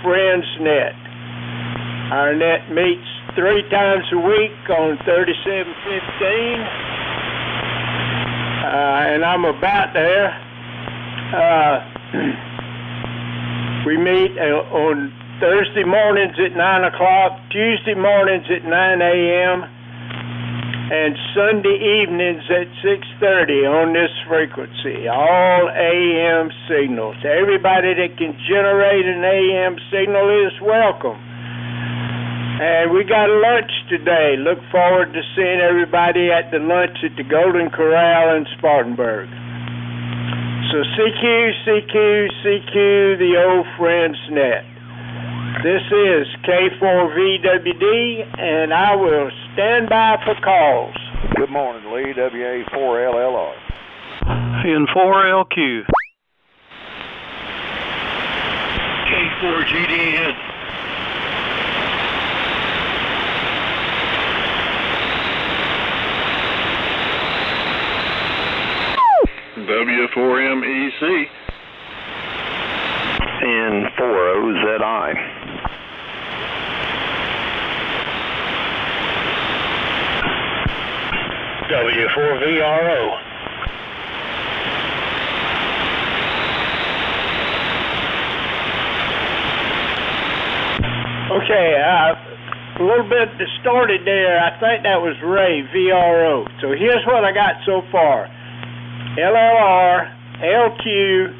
Friends Net. Our net meets 3 times a week on 3715, and I'm about there. We meet on Thursday mornings at 9 o'clock, Tuesday mornings at 9 a.m., and Sunday evenings at 6:30 on this frequency. All AM signals. Everybody that can generate an AM signal is welcome. And we got lunch today. Look forward to seeing everybody at the lunch at the Golden Corral in Spartanburg. So CQ, the old Friends Net. This is K4VWD, and I will stand by for calls. Good morning, Lee, WA4LLR. N4LQ. K4GDN. W4MEC. N4OZI. W4VRO. Okay, a little bit distorted there. I think that was Ray, VRO. So here's what I got so far. LLR, LQ,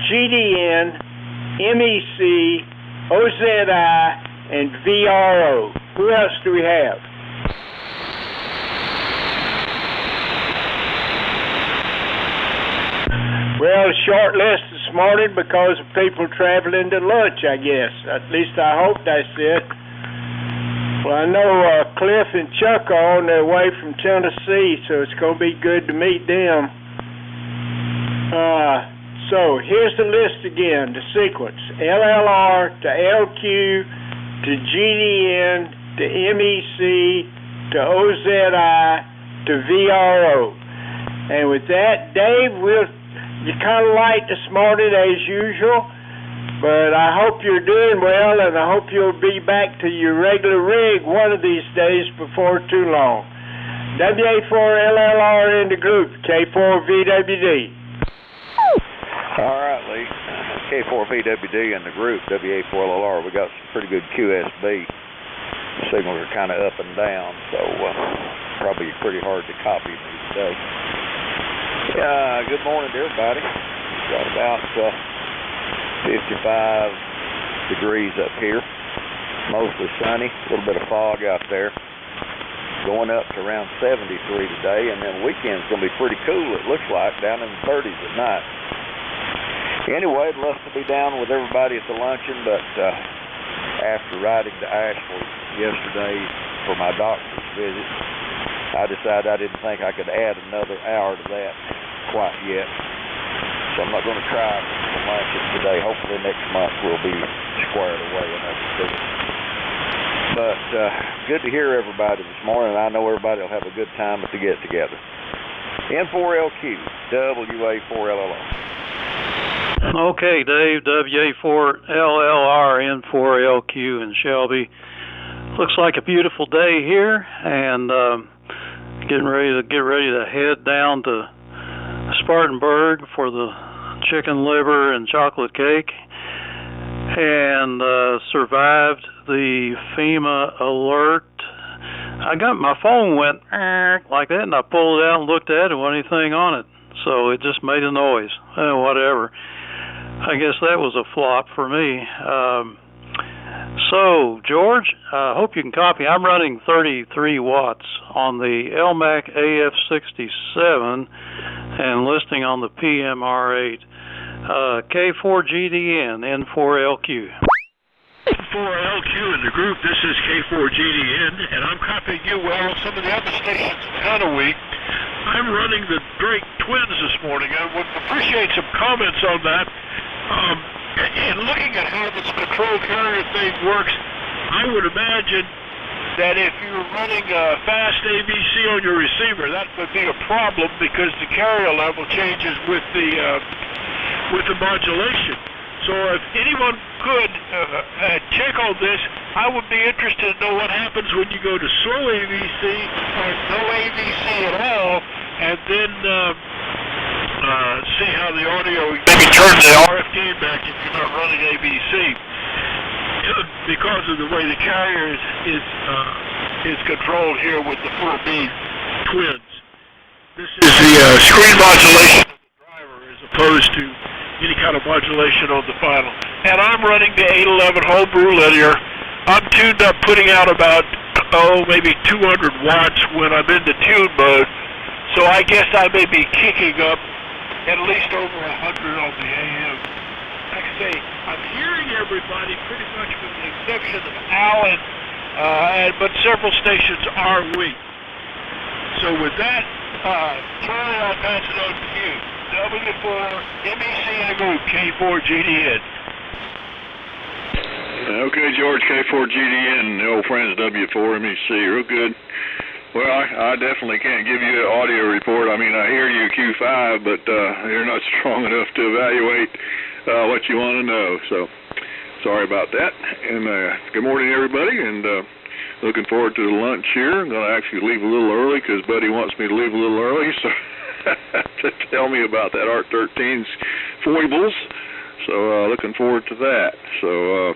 GDN, MEC, OZI, and VRO. Who else do we have? Well, a short list this morning because of people traveling to lunch, I guess. At least I hope that's it. Well, I know Cliff and Chuck are on their way from Tennessee, so it's going to be good to meet them. So here's the list again, the sequence. LLR to LQ to GDN to MEC to OZI to VRO. And with that, Dave, you're kind of light this morning as usual, but I hope you're doing well, and I hope you'll be back to your regular rig one of these days before too long. WA4LLR in the group, K4VWD. All right, Lee. K4VWD in the group, WA4LLR. We got some pretty good QSB. The signals are kind of up and down, so probably pretty hard to copy these days. Good morning to everybody. Got about 55 degrees up here. Mostly sunny. A little bit of fog out there. Going up to around 73 today, and then the weekend's going to be pretty cool, it looks like, down in the 30s at night. Anyway, I'd love to be down with everybody at the luncheon, but after riding to Asheville yesterday for my doctor's visit, I decided I didn't think I could add another hour to that quite yet. So I'm not going to try for luncheon today. Hopefully next month we'll be squared away enough to do it. But good to hear everybody this morning. I know everybody will have a good time at the get-together. N4LQ, WA4LLR. Okay, Dave, WA4LLR, N4LQ in Shelby. Looks like a beautiful day here, and getting ready to head down to Spartanburg for the chicken liver and chocolate cake, and survived the FEMA alert. I got my phone went like that, and I pulled it out and looked at it. There wasn't anything on it, so it just made a noise. Whatever. I guess that was a flop for me. So, George, I hope you can copy. I'm running 33 watts on the Elmac AF-67 and listing on the PMR8. K4GDN, N4LQ. N4LQ in the group, this is K4GDN, and I'm copying you well. Some of the other stations are kind of weak. I'm running the Drake Twins this morning. I would appreciate some comments on that. And looking at how this control carrier thing works, I would imagine that if you're running a fast ABC on your receiver, that would be a problem because the carrier level changes with the modulation. So if anyone could check on this, I would be interested to know what happens when you go to slow AVC or no AVC at all, and then see how the audio, maybe turn the RF gain back if you're not running AVC. Because of the way the carrier is controlled here with the 4B twins. This is the screen modulation of the driver as opposed to any kind of modulation on the final. And I'm running the 811 homebrew linear. I'm tuned up putting out about, maybe 200 watts when I'm in the tune mode. So I guess I may be kicking up at least over 100 on the AM. Like I say, I'm hearing everybody pretty much with the exception of Alan, but several stations are weak. So with that, Charlie, I'll pass it on to you. W4 MEC in the group, K4GDN. Okay, George, K4GDN, the old friends W4 MEC, real good. Well, I definitely can't give you an audio report. I mean, I hear you Q5, but you're not strong enough to evaluate what you want to know. So, sorry about that. And good morning, everybody, and looking forward to the lunch here. I'm going to actually leave a little early because Buddy wants me to leave a little early, so to tell me about that Art 13's foibles. So, looking forward to that. So,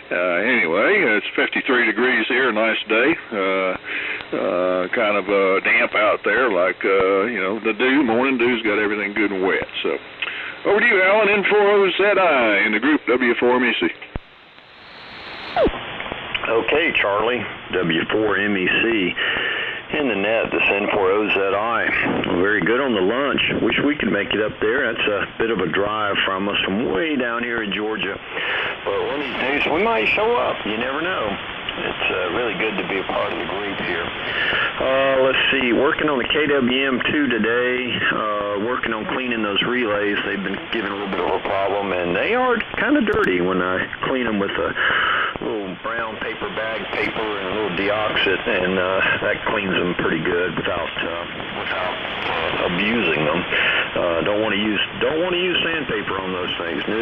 anyway, it's 53 degrees here, nice day. Kind of damp out there, like, the morning dew's got everything good and wet. So, over to you, Alan, N40ZI in the group W4MEC. Okay, Charlie, W4MEC. In the net, this N40ZI. Very good on the lunch. Wish we could make it up there. That's a bit of a drive from us from way down here in Georgia. But one of these days, we might show up. You never know. It's really good to be a part of the group here. Let's see, working on the KWM2 today, working on cleaning those relays. They've been giving a little bit of a problem, and they are kind of dirty when I clean them with a little brown paper bag paper and a little deoxit, and that cleans them pretty good without abusing them. Don't want to use sandpaper on those things. No,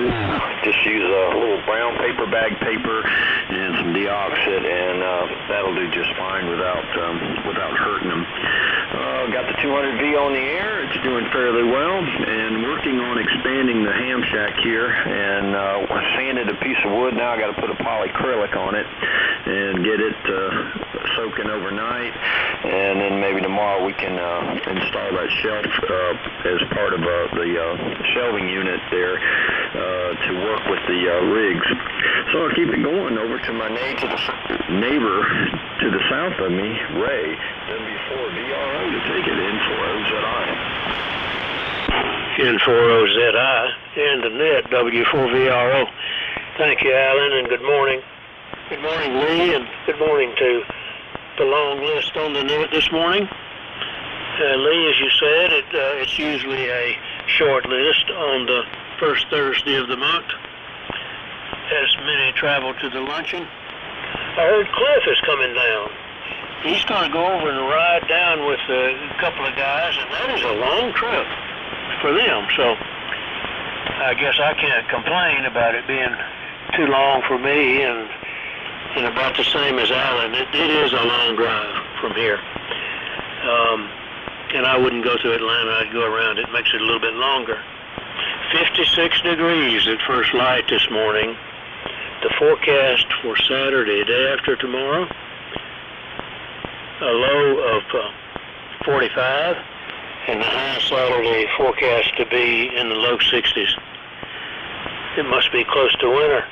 just use a little brown paper bag paper and some deoxit, and that'll do just fine without hurting them. Got the 200V on the air. It's doing fairly well, and working on expanding the ham shack here, and sanded a piece of wood. Now I got to put a polyacrylic on it and get it soaking overnight, and then maybe tomorrow we can install that shelf as part of the shelving unit there to work with the rigs. So I'll keep it going over to my neighbor to the south of me, Ray, W4VRO, to take it N40ZI. N40ZI and the net, W4VRO. Thank you, Alan, and good morning. Good morning, Lee, and good morning to the long list on the net this morning. Lee, as you said, it's usually a short list on the first Thursday of the month, as many travel to the luncheon. I heard Cliff is coming down. He's going to go over and ride down with a couple of guys, and that is a long trip for them. So I guess I can't complain about it being too long for me, and about the same as Alan. It is a long drive from here. And I wouldn't go to Atlanta. I'd go around. It makes it a little bit longer. 56 degrees at first light this morning. The forecast for Saturday, day after tomorrow, a low of 45, and the high Saturday forecast to be in the low 60s. It must be close to winter.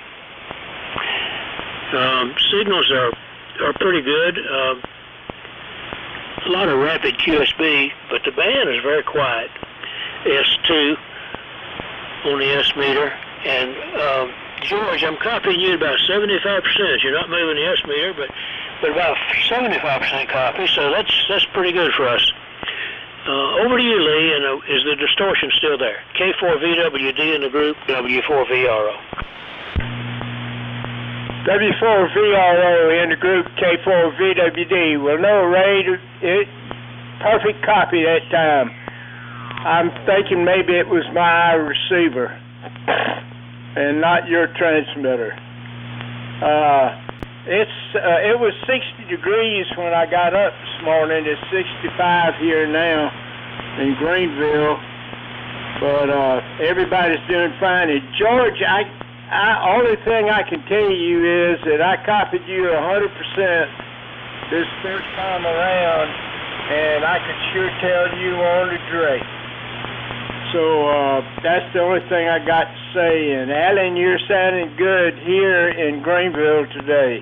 Signals are pretty good. A lot of rapid QSB, but the band is very quiet. S2 on the S meter, and George, I'm copying you about 75%. You're not moving the S meter, but about 75% copy, so that's pretty good for us. Over to you, Lee, and is the distortion still there? K4VWD in the group, W4VRO. W4VRO in the group, K4VWD. Well, no, Ray, perfect copy that time. I'm thinking maybe it was my receiver. and not your transmitter. It was 60 degrees when I got up this morning. It's 65 here now in Greenville, but everybody's doing fine. And George, only thing I can tell you is that I copied you 100% this first time around, and I could sure tell you on the Drake. So that's the only thing I got to say. And Alan, you're sounding good here in Greenville today,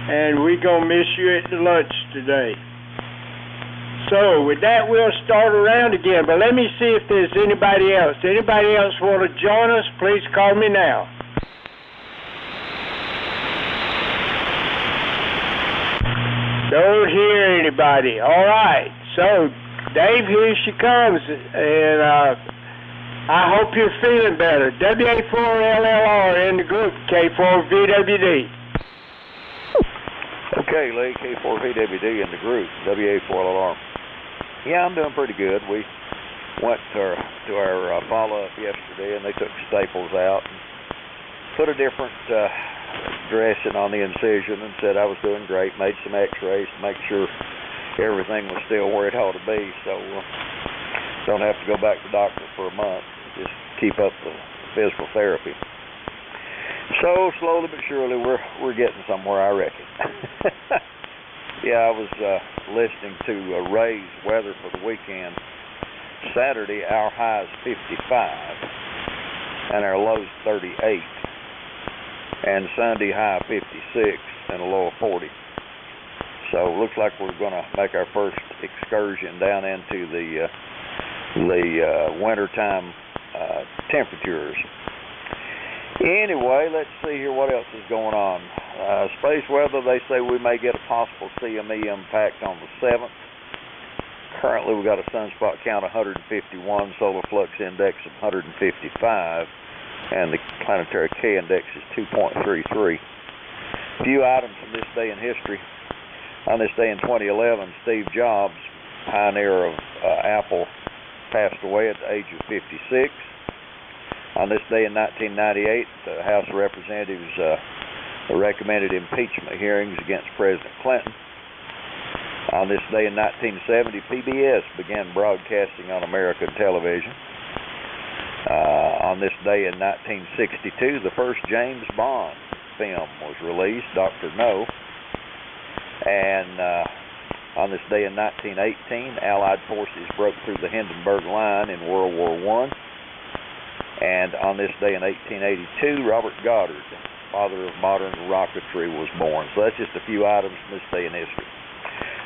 and we're gonna miss you at the lunch today. So with that, we'll start around again. But let me see if there's anybody else. Anybody else want to join us? Please call me now. Don't hear anybody. All right. So, Dave, here she comes, and I hope you're feeling better. WA4LLR in the group, K4VWD. Okay, Lee, K4VWD in the group, WA4LR. Yeah, I'm doing pretty good. We went to our follow-up yesterday, and they took staples out and put a different dressing on the incision and said I was doing great. Made some x-rays to make sure everything was still where it ought to be, so don't have to go back to the doctor for a month. Just keep up the physical therapy. So slowly but surely we're getting somewhere, I reckon. Yeah, I was listening to Ray's weather for the weekend. Saturday, our high is 55, and our low is 38. And Sunday, high 56, and a low of 40. So it looks like we're going to make our first excursion down into the wintertime temperatures. Anyway, let's see here what else is going on. Space weather, they say we may get a possible CME impact on the 7th. Currently, we've got a sunspot count of 151, solar flux index of 155, and the planetary K index is 2.33. A few items from this day in history. On this day in 2011, Steve Jobs, pioneer of Apple, passed away at the age of 56. On this day in 1998, the House of Representatives recommended impeachment hearings against President Clinton. On this day in 1970, PBS began broadcasting on American television. On this day in 1962, the first James Bond film was released, Dr. No. And on this day in 1918, Allied forces broke through the Hindenburg Line in World War I. And on this day in 1882, Robert Goddard, father of modern rocketry, was born. So that's just a few items from this day in history.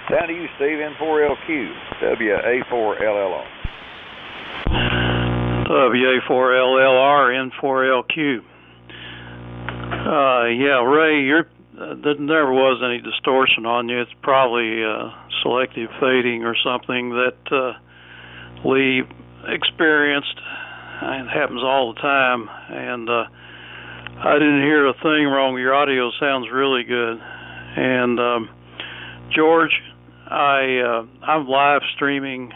Down to you, Steve, N4LQ, WA4LLR. WA4LLR, N4LQ. Yeah, Ray, there never was any distortion on you. It's probably selective fading or something that Lee experienced. It happens all the time, and I didn't hear a thing wrong. Your audio sounds really good. And George, I'm live streaming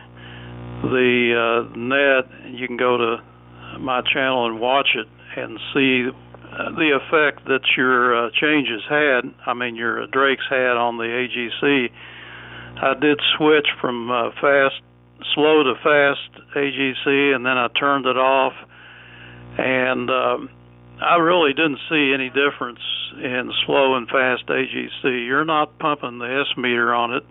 the net. You can go to my channel and watch it and see the effect that your changes had. I mean, your Drake's had on the AGC. I did switch from slow to fast AGC, and then I turned it off, and I really didn't see any difference in slow and fast AGC. You're not pumping the S meter on it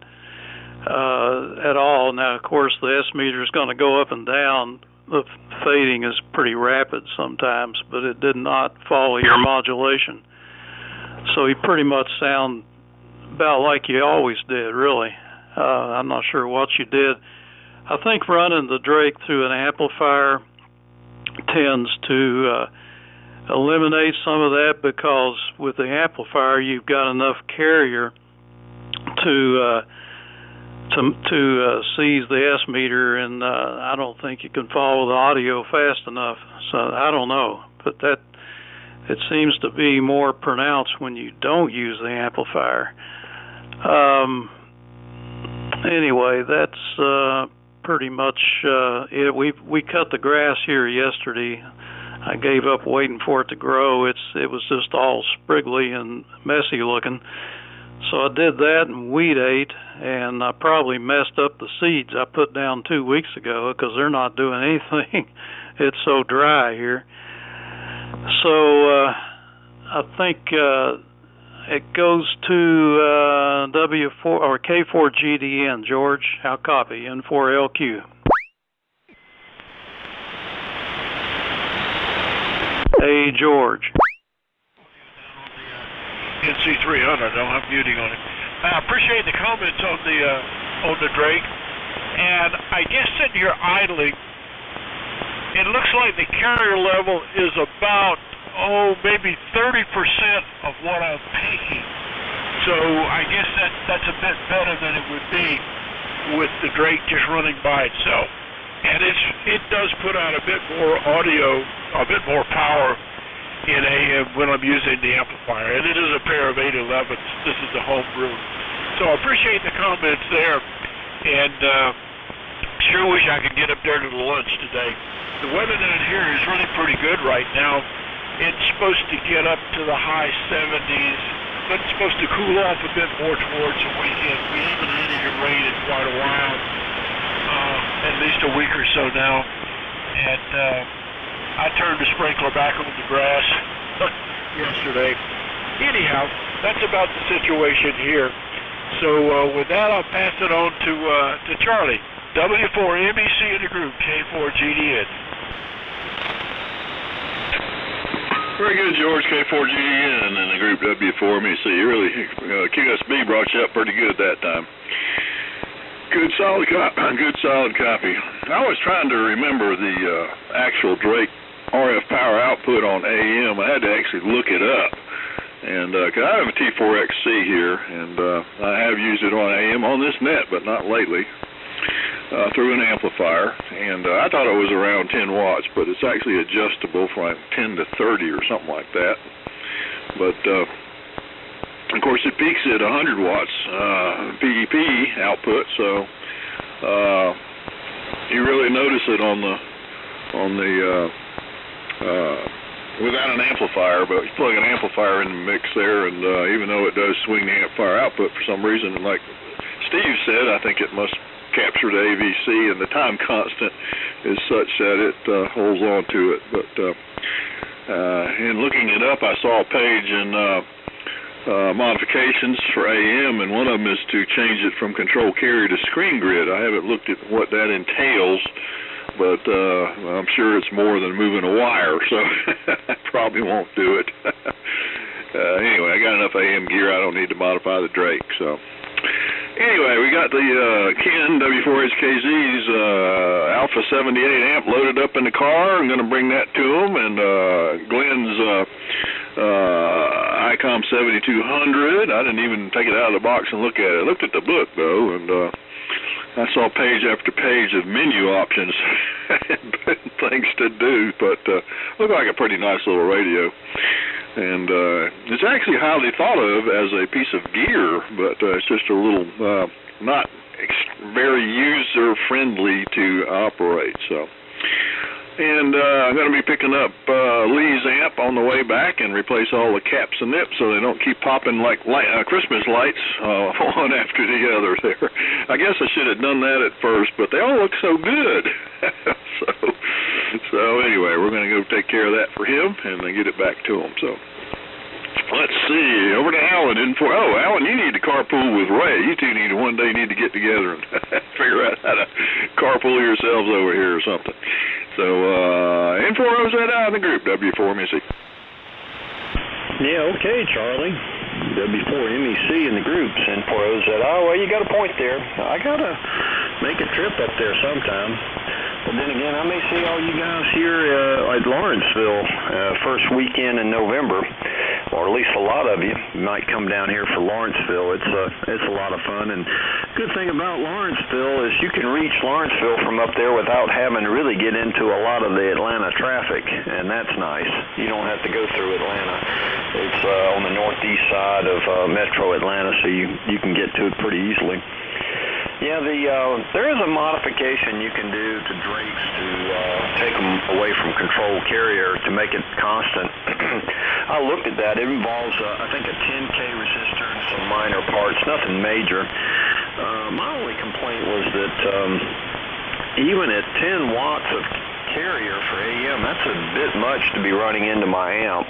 at all. Now, of course, the S meter is going to go up and down. The fading is pretty rapid sometimes, but it did not follow your modulation. So you pretty much sound about like you always did, really. I'm not sure what you did. I think running the Drake through an amplifier tends to eliminate some of that, because with the amplifier you've got enough carrier to seize the S meter, and I don't think you can follow the audio fast enough. So I don't know, but it seems to be more pronounced when you don't use the amplifier. Anyway, that's pretty much it. We cut the grass here yesterday I gave up waiting for it to grow. It was just all spriggly and messy looking. So I did that and weed ate, and I probably messed up the seeds I put down 2 weeks ago because they're not doing anything. It's so dry here. So I think it goes to W4 or K4GDN. George, how copy? N4LQ. Hey, George. NC300. Don't have muting on it. I appreciate the comments on the Drake, and I guess sitting here idling, it looks like the carrier level is about maybe 30% of what I'm taking. So I guess that's a bit better than it would be with the Drake just running by itself. And it does put out a bit more audio, a bit more power in AM when I'm using the amplifier. And it is a pair of 811s. This is the home brew. So I appreciate the comments there. And sure wish I could get up there to the lunch today. The weather down here is really pretty good right now. It's supposed to get up to the high 70s, but it's supposed to cool off a bit more towards the weekend. We haven't had any rain in quite a while, at least a week or so now. And I turned the sprinkler back on the grass yesterday. Anyhow, that's about the situation here. So with that, I'll pass it on to Charlie. W4MEC in the group, K4GDN. Very good, George. K4GDN in the group W4MEC. Really, QSB brought you up pretty good that time. Good solid copy. I was trying to remember the actual Drake RF power output on AM. I had to actually look it up. And cause I have a T4XC here, and I have used it on AM on this net, but not lately, through an amplifier. And I thought it was around 10 watts, but it's actually adjustable from like 10 to 30 or something like that. But of course, it peaks at 100 watts PEP output, so you really notice it on the without an amplifier, but you plug an amplifier in the mix there, and even though it does swing the amplifier output for some reason, and like Steve said, I think it must capture the AVC, and the time constant is such that it holds on to it. But in looking it up, I saw a page in modifications for AM, and one of them is to change it from control carrier to screen grid. I haven't looked at what that entails, but I'm sure it's more than moving a wire, so I probably won't do it. Anyway, I got enough AM gear, I don't need to modify the Drake. So anyway, we got the Ken W4HKZ's Alpha 78 amp loaded up in the car. I'm going to bring that to him, and Glenn's ICOM 7200. I didn't even take it out of the box and look at it. I looked at the book, though, and I saw page after page of menu options and things to do, but looked like a pretty nice little radio. And it's actually highly thought of as a piece of gear, but it's just a little not very user-friendly to operate. So, and I'm going to be picking up Lee's amp on the way back and replace all the caps and nips so they don't keep popping like Christmas lights one after the other there. I guess I should have done that at first, but they all look so good. So anyway, we're going to go take care of that for him and then get it back to him. So let's see, over to Alan. Alan, you need to carpool with Ray. You two one day need to get together and figure out how to carpool yourselves over here or something. So N4OZI in the group, W4MEC. Yeah, okay, Charlie. W4MEC in the groups, N4OZI. Well, you got a point there. I got to make a trip up there sometime. But then again, I may see all you guys here at Lawrenceville first weekend in November, or at least a lot of you might come down here for Lawrenceville. It's a lot of fun, and good thing about Lawrenceville is you can reach Lawrenceville from up there without having to really get into a lot of the Atlanta traffic, and that's nice. You don't have to go through Atlanta. It's on the northeast side of Metro Atlanta, so you can get to it pretty easily. Yeah, there is a modification you can do to drakes to take them away from control carrier to make it constant. I looked at that. It involves, I think, a 10K resistor and some minor parts, nothing major. My only complaint was that even at 10 watts of carrier for AM, that's a bit much to be running into my amp.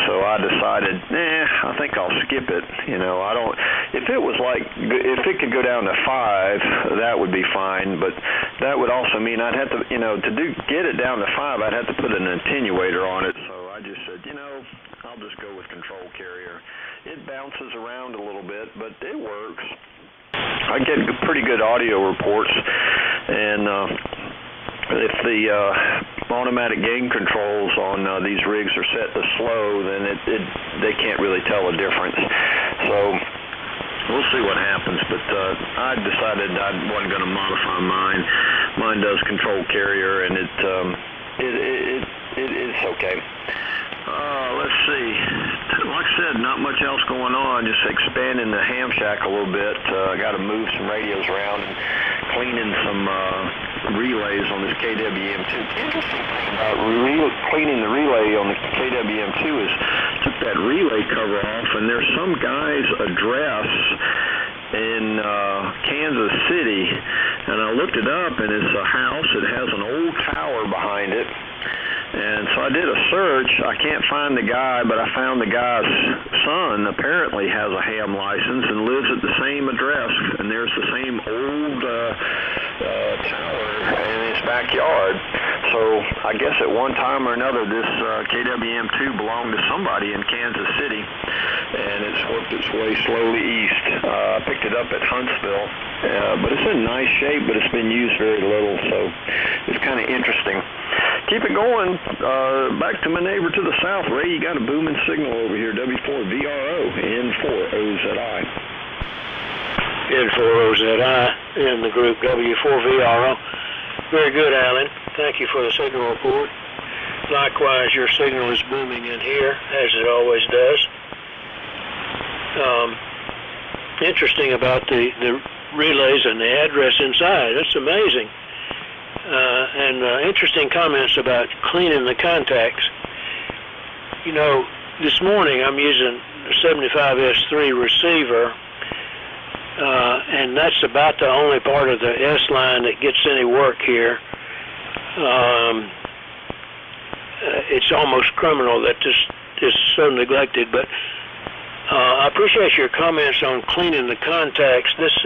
So I decided, I think I'll skip it. You know, I don't. If it could go down to 5, that would be fine. But that would also mean I'd have to, get it down to 5, I'd have to put an attenuator on it. So I just said, I'll just go with control carrier. It bounces around a little bit, but it works. I get pretty good audio reports, and if the automatic gain controls on these rigs are set to slow, then they can't really tell a difference. So we'll see what happens. But I decided I wasn't going to modify mine. Mine does control carrier, and it's okay. Let's see. Like I said, not much else going on. Just expanding the ham shack a little bit. I got to move some radios around and cleaning some relays on this KWM2. Interesting thing about cleaning the relay on the KWM2 is took that relay cover off, and there's some guy's address in Kansas City, and I looked it up, and it's a house. It has an old tower behind it. And so I did a search. I can't find the guy, but I found the guy's son apparently has a ham license and lives at the same address, and there's the same old tower in his backyard. So I guess at one time or another this KWM2 belonged to somebody in Kansas City, and it's worked its way slowly east. I picked it up at Huntsville, but it's in nice shape, but it's been used very little, so it's kind of interesting. Keep it going. Back to my neighbor to the south. Ray, you got a booming signal over here. W4VRO, N4OZI. N4OZI in the group W4VRO. Very good, Alan. Thank you for the signal report. Likewise, your signal is booming in here, as it always does. Interesting about the relays and the address inside. That's amazing. And interesting comments about cleaning the contacts. This morning I'm using a 75S3 receiver, and that's about the only part of the S line that gets any work here. It's almost criminal that this is so neglected, but I appreciate your comments on cleaning the contacts. This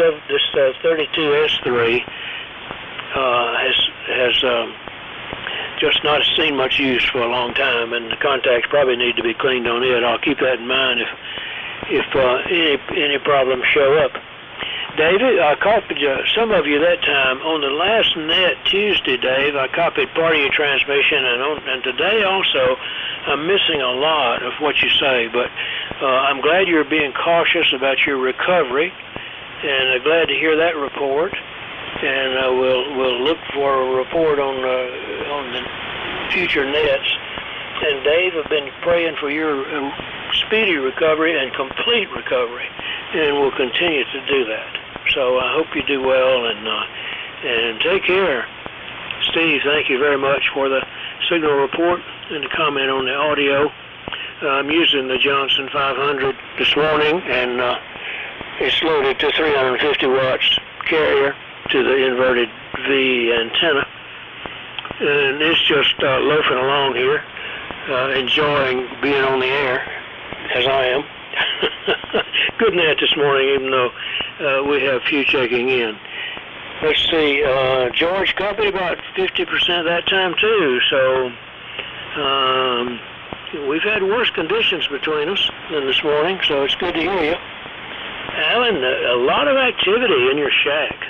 32S3 has just not seen much use for a long time, and the contacts probably need to be cleaned on it. I'll keep that in mind if any problems show up. David, I copied some of you that time. On the last net Tuesday, Dave, I copied part of your transmission, and today also I'm missing a lot of what you say, but I'm glad you're being cautious about your recovery, and glad to hear that report. And we'll look for a report on the future nets. And Dave, I've been praying for your speedy recovery and complete recovery, and we'll continue to do that. So I hope you do well, and take care. Steve, thank you very much for the signal report and the comment on the audio. I'm using the Johnson 500 this morning, and it's loaded to 350 watts carrier to the inverted V antenna, and it's just loafing along here, enjoying being on the air, as I am. Good net this morning, even though we have few checking in. Let's see, George copied about 50% that time too, so we've had worse conditions between us than this morning, so it's good to hear you. Alan, a lot of activity in your shack.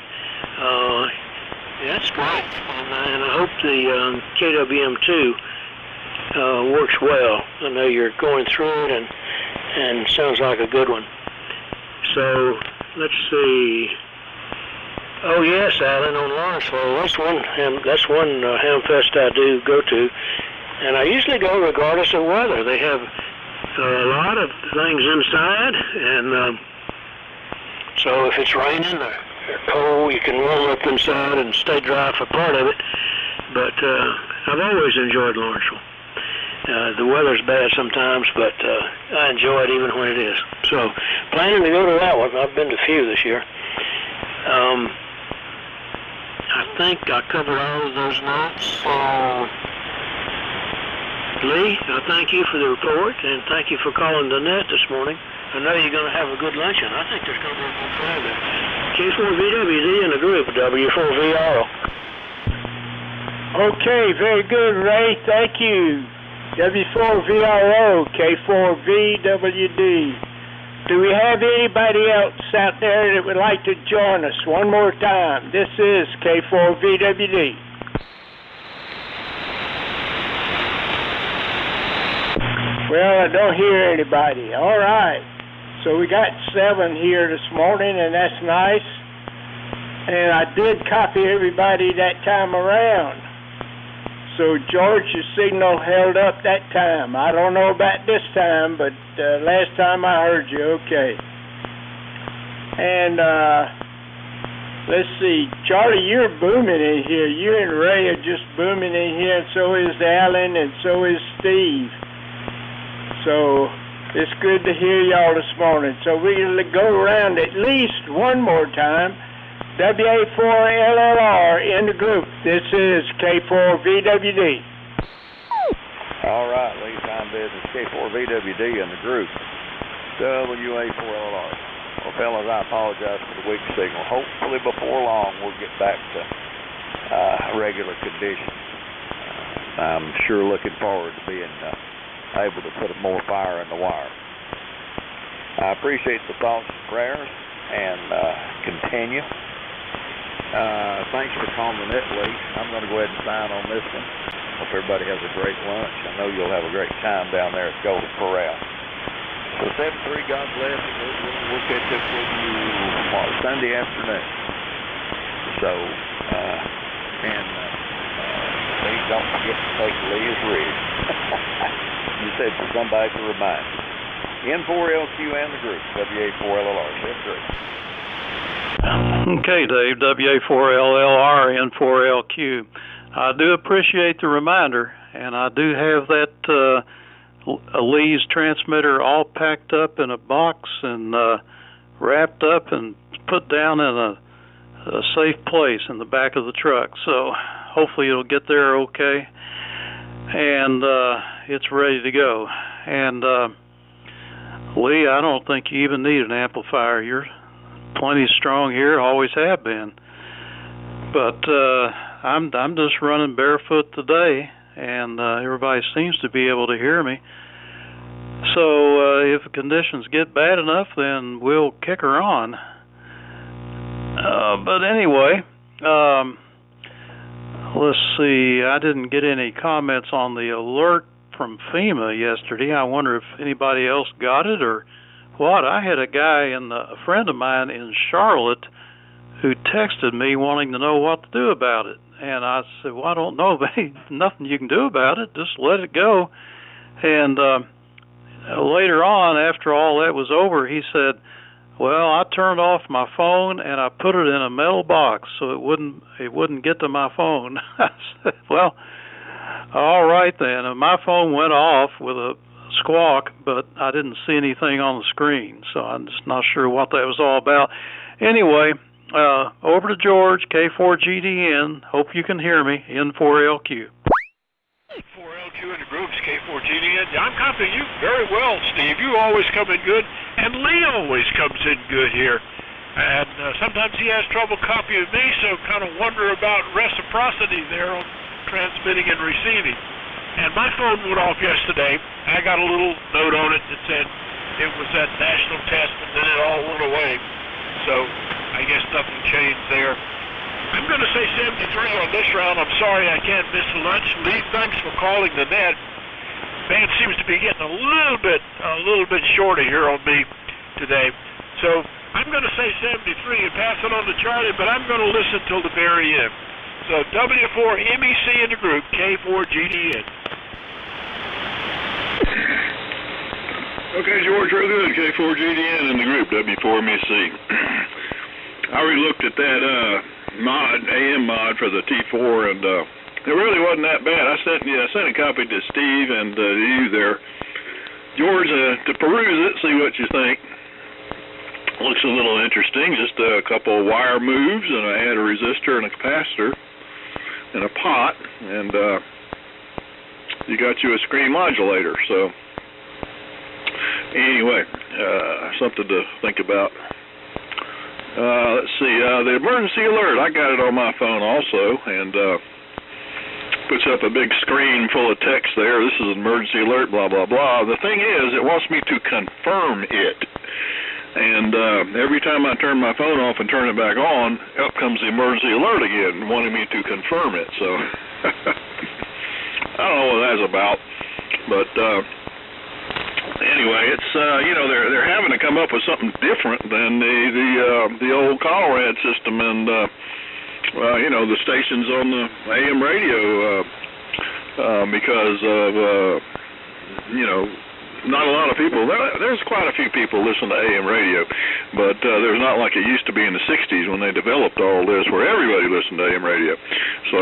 That's great, and I hope the KWM2 works well. I know you're going through it, and sounds like a good one. So let's see. Oh yes, Alan, on Lawrenceville. That's one Hamfest I do go to, and I usually go regardless of weather. They have a lot of things inside, and so if it's raining or They're cold. You can warm up inside and stay dry for part of it. But I've always enjoyed Lawrenceville. The weather's bad sometimes, but I enjoy it even when it is. So, planning to go to that one. I've been to a few this year. I think I covered all of those notes. Lee, I thank you for the report, and thank you for calling the net this morning. I know you're going to have a good luncheon. I think there's going to be a good crowd there. K4VWD in the group, W4VRO. Okay, very good, Ray. Thank you. W4VRO, K4VWD. Do we have anybody else out there that would like to join us one more time? This is K4VWD. Well, I don't hear anybody. All right. So we got 7 here this morning, and that's nice. And I did copy everybody that time around. So, George, your signal held up that time. I don't know about this time, but last time I heard you, okay. And let's see, Charlie, you're booming in here. You and Ray are just booming in here, and so is Alan, and so is Steve. So it's good to hear y'all this morning. So we're going to go around at least one more time. WA4LLR in the group. This is K4VWD. All right, Lee, time business, K4VWD in the group. WA4LLR. Well, fellas, I apologize for the weak signal. Hopefully before long we'll get back to regular conditions. I'm sure looking forward to being able to put more fire in the wire. I appreciate the thoughts and prayers, and continue. Thanks for calling the net, Lee. I'm going to go ahead and sign on this one. Hope everybody has a great lunch. I know you'll have a great time down there at Golden Corral. So 7-3, God bless, and we'll catch up with you Sunday afternoon. So, please don't forget to take Leah's rig. You said for somebody to remind you. N4LQ and the group, WA4LLR, 7-3. Okay, Dave, WA4LLR, N4LQ. I do appreciate the reminder, and I do have that Lee's transmitter all packed up in a box and wrapped up and put down in a safe place in the back of the truck. So hopefully it'll get there okay, and it's ready to go. And Lee, I don't think you even need an amplifier. You're plenty strong here, always have been. But I'm just running barefoot today, and everybody seems to be able to hear me. So if the conditions get bad enough, then we'll kick her on. But anyway, let's see. I didn't get any comments on the alert from FEMA yesterday. I wonder if anybody else got it or what. I had a guy, a friend of mine in Charlotte, who texted me wanting to know what to do about it. And I said, well, I don't know, but nothing you can do about it. Just let it go. And later on, after all that was over, he said, well, I turned off my phone and I put it in a metal box so it wouldn't get to my phone. I said, well, all right then. And my phone went off with a squawk, but I didn't see anything on the screen, so I'm just not sure what that was all about. Anyway, over to George, K4GDN. Hope you can hear me, N4LQ. 4LQ in the groups, K4GDN. I'm copying you very well, Steve. You always come in good, and Lee always comes in good here. And sometimes he has trouble copying me, so kind of wonder about reciprocity there on transmitting and receiving. And my phone went off yesterday. I got a little note on it that said it was that national test, and then it all went away. So I guess nothing changed there. I'm going to say 73 on this round. I'm sorry I can't miss lunch. Lee, thanks for calling the net. Man seems to be getting a little bit shorter here on me today. So I'm going to say 73 and pass it on to Charlie, but I'm going to listen till the very end. So W4MEC in the group, K4GDN. Okay, George, real good. K4GDN in the group, W4MEC. I re-looked at that AM mod for the T4, and it really wasn't that bad. I sent a copy to Steve and to you there, George, to peruse it, see what you think. Looks a little interesting. Just a couple of wire moves, and I had a resistor and a capacitor and a pot, and you got you a screen modulator. So anyway, something to think about. Let's see, the emergency alert, I got it on my phone also, and puts up a big screen full of text there. This is an emergency alert, blah, blah, blah. The thing is, it wants me to confirm it. And every time I turn my phone off and turn it back on, up comes the emergency alert again, wanting me to confirm it. So I don't know what that's about, but anyway, it's they're having to come up with something different than the old Colorado system, and the stations on the AM radio because of not a lot of people. There's quite a few people listen to AM radio, but there's not like it used to be in the 60s when they developed all this, where everybody listened to AM radio. So,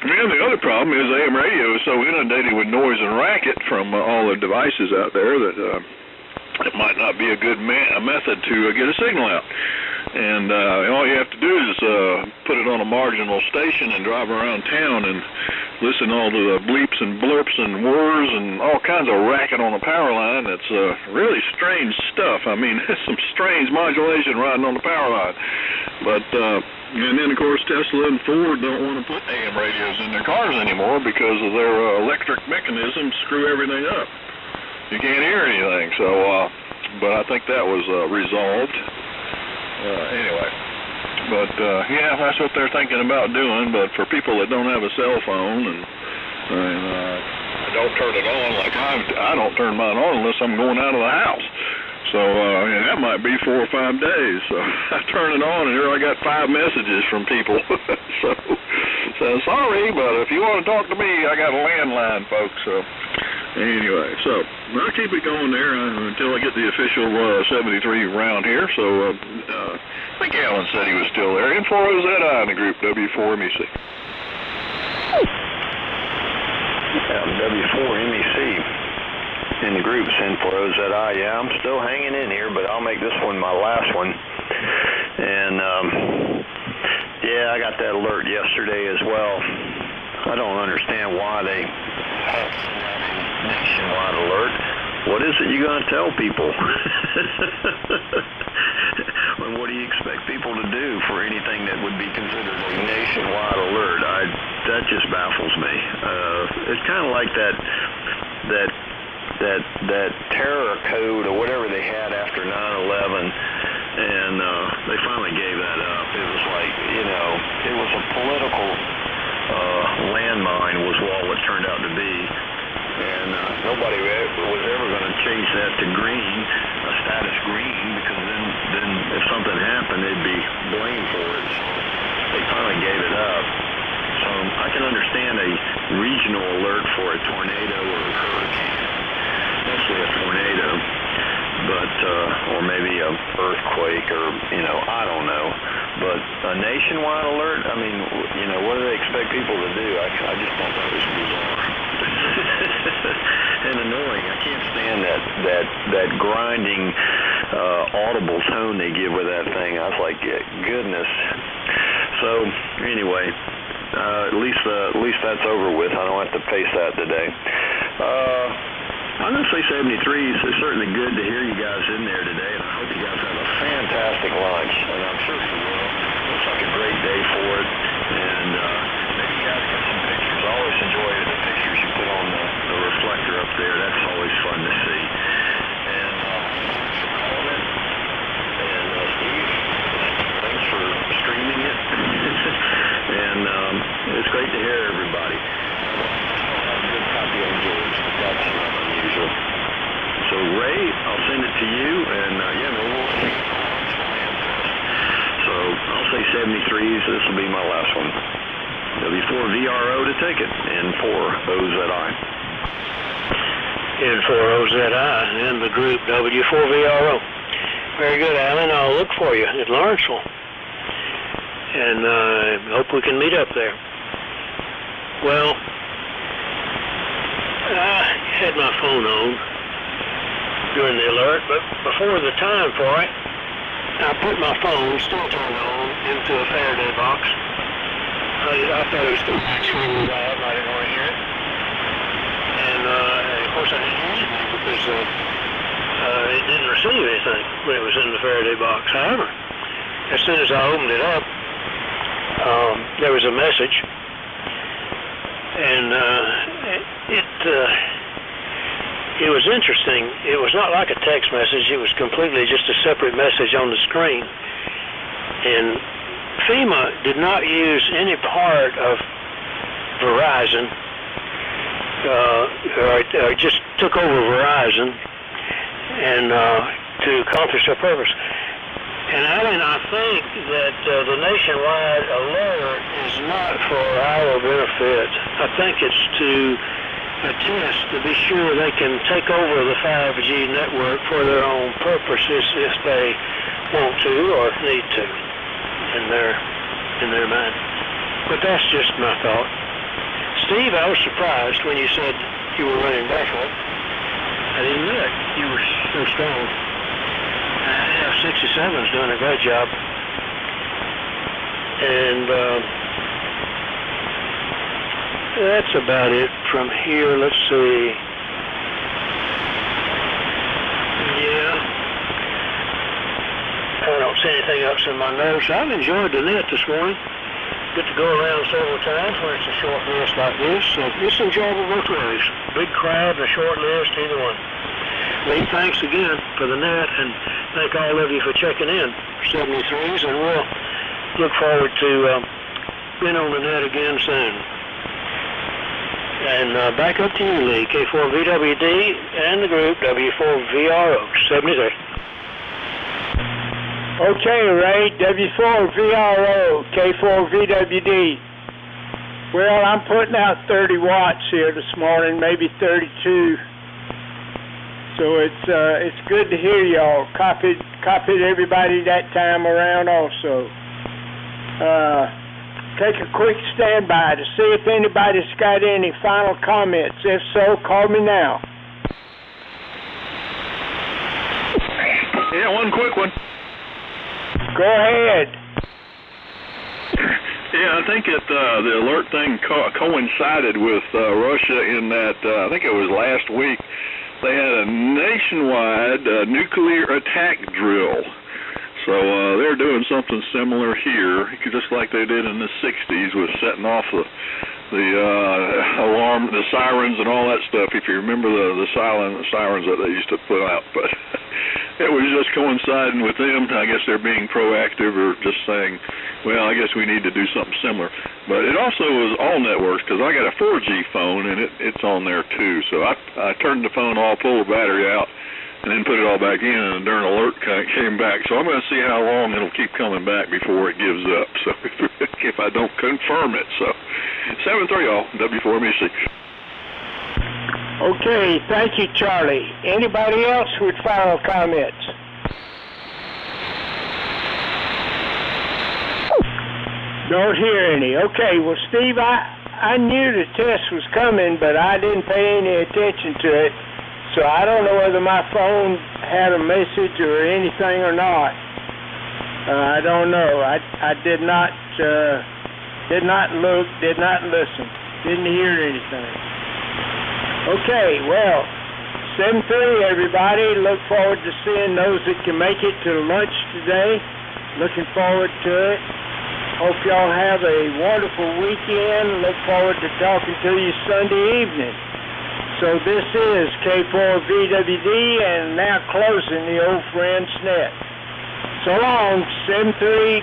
and the other problem is AM radio is so inundated with noise and racket from all the devices out there that it might not be a good method to get a signal out. And all you have to do is put it on a marginal station and drive around town and listen all to the bleeps and blurps and whirs and all kinds of racket on the power line. That's really strange stuff. I mean, some strange modulation riding on the power line. But and then, of course, Tesla and Ford don't want to put AM radios in their cars anymore because of their electric mechanisms screw everything up. You can't hear anything. So, but I think that was resolved. Anyway, but yeah, that's what they're thinking about doing. But for people that don't have a cell phone and don't turn it on, like I don't turn mine on unless I'm going out of the house. So that might be 4 or 5 days. So I turn it on, and here I got 5 messages from people. so sorry, but if you want to talk to me, I got a landline, folks. So anyway, so I'll keep it going there until I get the official 73 round here. So I think Alan said he was still there. N4OZI in the group W4MEC. W4MEC. In the group, N4OZI. Yeah, I'm still hanging in here, but I'll make this one my last one. And yeah, I got that alert yesterday as well. I don't understand why they have a nationwide alert. What is it you're going to tell people? And what do you expect people to do for anything that would be considered a nationwide alert? That just baffles me. It's kind of like that terror code or whatever they had after 9/11, and they finally gave that up. It was like, it was a political landmine was all it turned out to be, and nobody was ever going to change that to green, a status green, because then if something happened, they'd be blamed for it. So they finally gave it up. So I can understand a regional alert for a tornado or a hurricane. Mostly a tornado, but or maybe a earthquake, or I don't know. But a nationwide alert, I mean, what do they expect people to do? I just thought that was bizarre and annoying. I can't stand that grinding audible tone they give with that thing. I was like, goodness. So anyway, at least that's over with. I don't have to face that today. I'm going to say 73s. It's certainly good to hear you guys in there today, and I hope you guys have a fantastic lunch, and I'm sure you will. Looks like a great day for it, and maybe you guys get some pictures. I always enjoy the pictures you put on the reflector up there. That's always fun to see. And thanks for calling it, and Steve, thanks for streaming it, and it's great to hear everybody. I have a good copy of George, but that's unusual. So Ray, I'll send it to you, and we'll see. So I'll say 73s. This will be my last one. W4VRO to take it. N4OZI. N4OZI and the group W4VRO. Very good, Alan. I'll look for you at Lawrenceville. and hope we can meet up there. Well, I had my phone on during the alert, but before the time for it, I put my phone, still turned on, into a Faraday box. I thought it was still screaming loud, and I didn't want to hear it. And of course I didn't hear anything because it didn't receive anything when it was in the Faraday box. However, as soon as I opened it up, there was a message, and it was interesting. It was not like a text message. It was completely just a separate message on the screen. And FEMA did not use any part of Verizon, or just took over Verizon and to accomplish their purpose. And Alan, I think that the nationwide alert is not for our benefit. I think it's to attest to be sure they can take over the 5G network for their own purposes if they want to or need to in their mind. But that's just my thought. Steve, I was surprised when you said you were running barefoot. I didn't know it. You were so strong. AF-67's doing a great job. And that's about it from here. Let's see. Yeah. I don't see anything else in my notes. I've enjoyed the net this morning. Get to go around several times when it's a short list like this. So it's enjoyable both ways. Big crowd and a short list, either one. Lee, thanks again for the net, and thank all of you for checking in. 73s, and we'll look forward to being on the net again soon. And back up to you, Lee, K4VWD and the group W4VRO 73. Okay, Ray, W4VRO, K4VWD. Well, I'm putting out 30 watts here this morning, maybe 32. So it's good to hear y'all. Copied everybody that time around also. Take a quick standby to see if anybody's got any final comments. If so, call me now. Yeah, one quick one. Go ahead. Yeah, I think the alert thing coincided with Russia in that, I think it was last week, they had a nationwide nuclear attack drill. So they're doing something similar here, just like they did in the 60s with setting off the alarm, the sirens and all that stuff, if you remember the sirens that they used to put out. But it was just coinciding with them. I guess they're being proactive or just saying, well, I guess we need to do something similar. But it also was all networks, because I got a 4G phone, and it's on there too. So I turned the phone off, pulled the battery out, and then put it all back in, and the darn alert came back. So I'm going to see how long it'll keep coming back before it gives up, so if I don't confirm it. So 7-3 all, W4MEC. Okay, thank you, Charlie. Anybody else with final comments? Don't hear any. Okay, well, Steve, I knew the test was coming, but I didn't pay any attention to it. So I don't know whether my phone had a message or anything or not. I don't know. I did not look, did not listen, didn't hear anything. Okay, well, 7:30, everybody. Look forward to seeing those that can make it to lunch today. Looking forward to it. Hope y'all have a wonderful weekend. Look forward to talking to you Sunday evening. So this is K4VWD, and now closing the Old Friends Net. So long, 7-3.